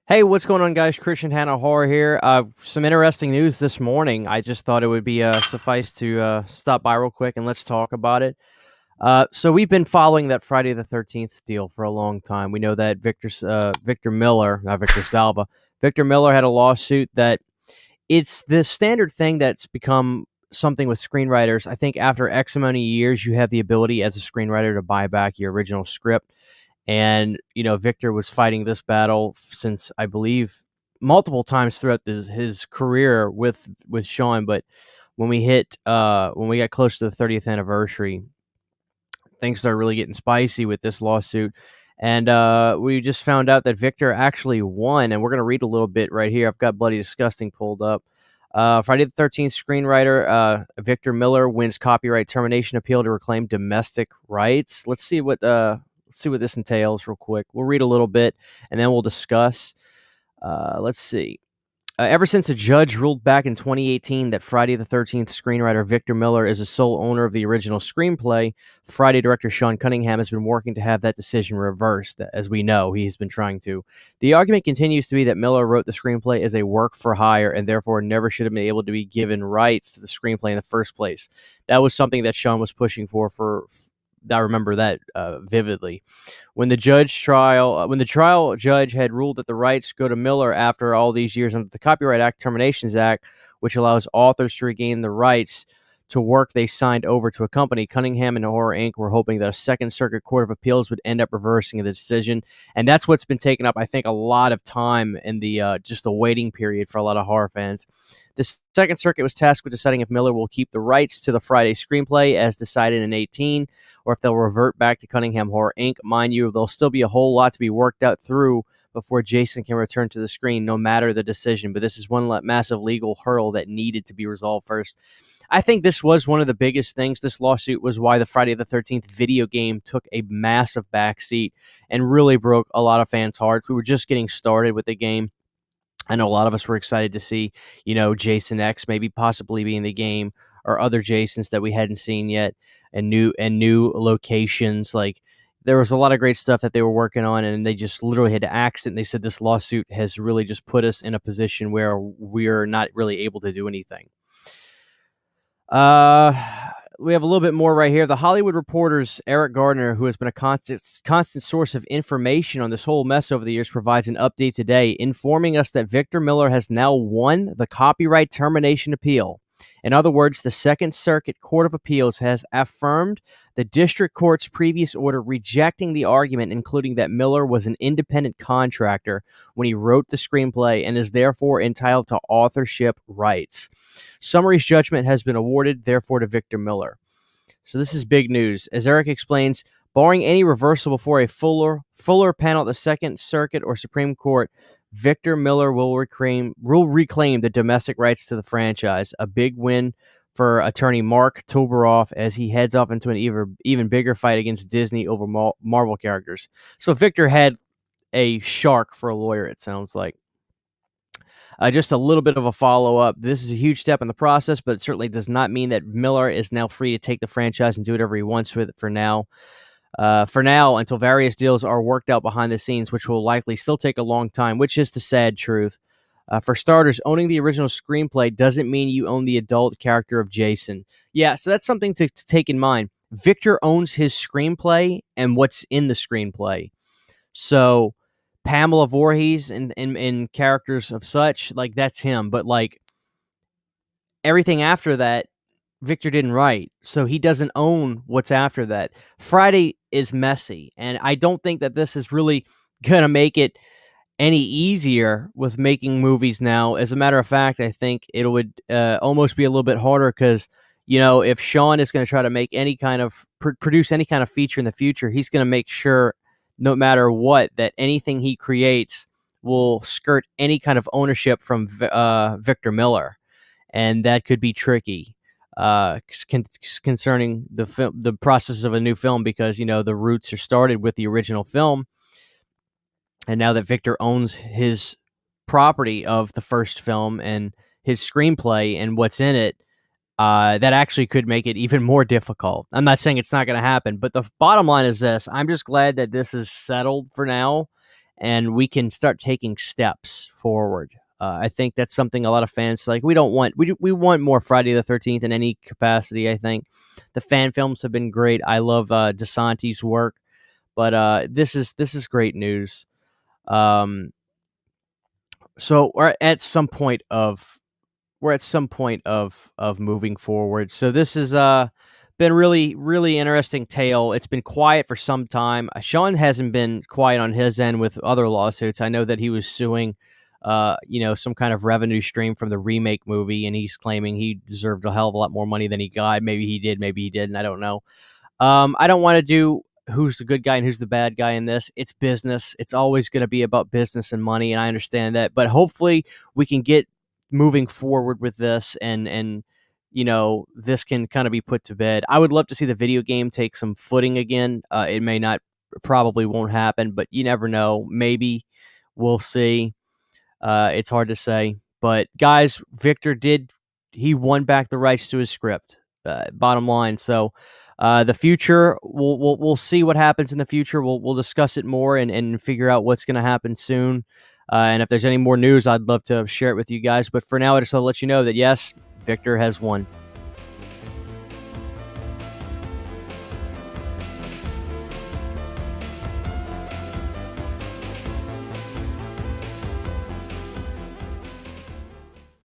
Hey, what's going on, guys? Christian Hanna Horror here. Some interesting news this morning. I just thought it would be suffice to stop by real quick and let's talk about it. So we've been following that Friday the 13th deal for a long time. We know that Victor Miller, not Victor Salva, Victor Miller had a lawsuit that it's the standard thing that's become something with screenwriters. I think after X amount of years, you have the ability as a screenwriter to buy back your original script. And, Victor was fighting this battle since I believe multiple times throughout his career with Sean. But when we got close to the 30th anniversary, things started really getting spicy with this lawsuit. And we just found out that Victor actually won. And we're going to read a little bit right here. I've got Bloody Disgusting pulled up. Friday the 13th screenwriter Victor Miller wins copyright termination appeal to reclaim domestic rights. Let's see what this entails real quick. We'll read a little bit and then we'll discuss. Let's see. Ever since a judge ruled back in 2018 that Friday the 13th screenwriter Victor Miller is the sole owner of the original screenplay, Friday director Sean Cunningham has been working to have that decision reversed. As we know, he's been trying to. The argument continues to be that Miller wrote the screenplay as a work for hire and therefore never should have been able to be given rights to the screenplay in the first place. That was something that Sean was pushing for I remember that vividly. When the trial judge had ruled that the rights go to Miller after all these years under the Copyright Act Terminations Act, which allows authors to regain the rights to work they signed over to a company, Cunningham and Horror Inc. were hoping that a Second Circuit Court of Appeals would end up reversing the decision, and that's what's been taking up, I think, a lot of time in the just the waiting period for a lot of horror fans. The Second Circuit was tasked with deciding if Miller will keep the rights to the Friday screenplay as decided in 18, or if they'll revert back to Cunningham Horror Inc. Mind you, there'll still be a whole lot to be worked out through before Jason can return to the screen, no matter the decision. But this is one massive legal hurdle that needed to be resolved first. I think this was one of the biggest things. This lawsuit was why the Friday the 13th video game took a massive backseat and really broke a lot of fans' hearts. We were just getting started with the game. I know a lot of us were excited to see, Jason X maybe possibly be in the game, or other Jasons that we hadn't seen yet, and new locations. Like, there was a lot of great stuff that they were working on, and they just literally had to axe it. And they said this lawsuit has really just put us in a position where we're not really able to do anything. Uh, we have a little bit more right here. The Hollywood Reporter's Eric Gardner, who has been a constant source of information on this whole mess over the years, provides an update today, informing us that Victor Miller has now won the copyright termination appeal. In other words, the Second Circuit Court of Appeals has affirmed the district court's previous order rejecting the argument, including that Miller was an independent contractor when he wrote the screenplay and is therefore entitled to authorship rights. Summary's judgment has been awarded, therefore, to Victor Miller. So this is big news. As Eric explains, barring any reversal before a fuller panel at the Second Circuit or Supreme Court, Victor Miller will reclaim the domestic rights to the franchise. A big win for attorney Mark Toberoff as he heads off into an even bigger fight against Disney over Marvel characters. So Victor had a shark for a lawyer, it sounds like. Just a little bit of a follow-up. This is a huge step in the process, but it certainly does not mean that Miller is now free to take the franchise and do whatever he wants with it for now. Until various deals are worked out behind the scenes, which will likely still take a long time, which is the sad truth. For starters, owning the original screenplay doesn't mean you own the adult character of Jason. Yeah, so that's something to take in mind. Victor owns his screenplay and what's in the screenplay. So Pamela Voorhees and characters of such, like, that's him. But, like, everything after that, Victor didn't write, so he doesn't own what's after that. Friday is messy, and I don't think that this is really going to make it any easier with making movies now. As a matter of fact, I think it would almost be a little bit harder because, if Sean is going to try to make any kind of, produce any kind of feature in the future, he's going to make sure, no matter what, that anything he creates will skirt any kind of ownership from Victor Miller, and that could be tricky. Concerning the process of a new film, because the roots are started with the original film, and now that Victor owns his property of the first film and his screenplay and what's in it, that actually could make it even more difficult. I'm not saying it's not going to happen, but the bottom line is this: I'm just glad that this is settled for now, and we can start taking steps forward. I think that's something a lot of fans like. We don't want we want more Friday the 13th in any capacity. I think the fan films have been great. I love DeSanti's work, but this is great news. Um, so we're at some point of moving forward. So this has been really interesting tale. It's been quiet for some time. Sean hasn't been quiet on his end with other lawsuits. I know that he was suing some kind of revenue stream from the remake movie, and he's claiming he deserved a hell of a lot more money than he got. Maybe he did, maybe he didn't. I don't know. I don't want to do who's the good guy and who's the bad guy in this. It's business. It's always going to be about business and money, and I understand that. But hopefully, we can get moving forward with this, and this can kind of be put to bed. I would love to see the video game take some footing again. It may not, probably won't happen, but you never know. Maybe we'll see. It's hard to say. But guys, Victor he won back the rights to his script. Bottom line. So the future, we'll see what happens in the future. We'll discuss it more and figure out what's going to happen soon. And if there's any more news, I'd love to share it with you guys. But for now, I just want to let you know that yes, Victor has won.